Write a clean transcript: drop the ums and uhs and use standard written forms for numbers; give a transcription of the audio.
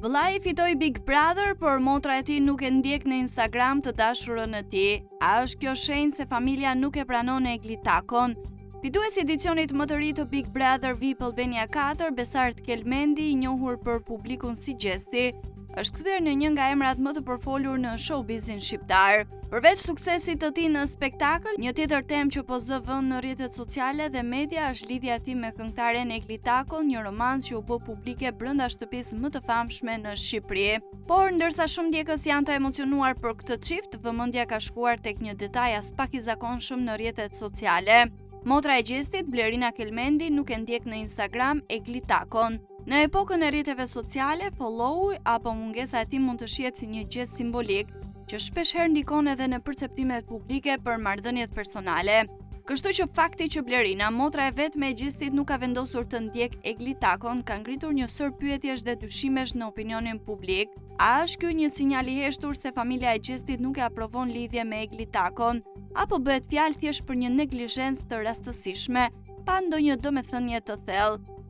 Vëllai fitoi Big Brother, por motra e tij nuk e ndjek në Instagram të dashurën e tij. A është kjo shenjë se familja nuk e pranon Eglitakon? Fituesi i edicionit më të ri të Big Brother VIP Albania 4, Besart Kelmendi, i njohur për publikun si Gjesti, është kthyer në një nga emrat më të përfolur në showbizin shqiptar. Përveç suksesit të tij në spektakël, një tjetër temë që po zë vend në rrjetet sociale dhe media është lidhja e tij me këngëtaren Eglitakon, një romancë që u bë publike brenda shtëpisë më të famshme në Shqipëri. Por ndërsa shumë ndjekës janë të emocionuar për këtë çift, vëmendja ka shkuar tek një detaj as pak i zakonshëm në rrjetet sociale. Motra e Gjestit, Blerina Kelmendi, nuk e ndjek në Instagram Eglitakon. Në epokën e rrjeteve sociale, follow apo mungesa e tij mund të shihet si një gjest simbolik, që shpeshherë ndikon edhe në perceptimet publike për marrëdhëniet personale. Kështu që fakti që Blerina, motra e vetme e Gjestit, nuk ka vendosur të ndjek Eglitakon, ka ngritur një sër pyetjesh dhe dyshimesh në opinionin publik. A është ky një sinjal i heshtur se familja e Gjestit nuk e aprovon lidhje me Eglitakon, apo bëhet fjalë thjesht për një neglizhencë të rastësishme, pa ndonjë domethënie të thellë?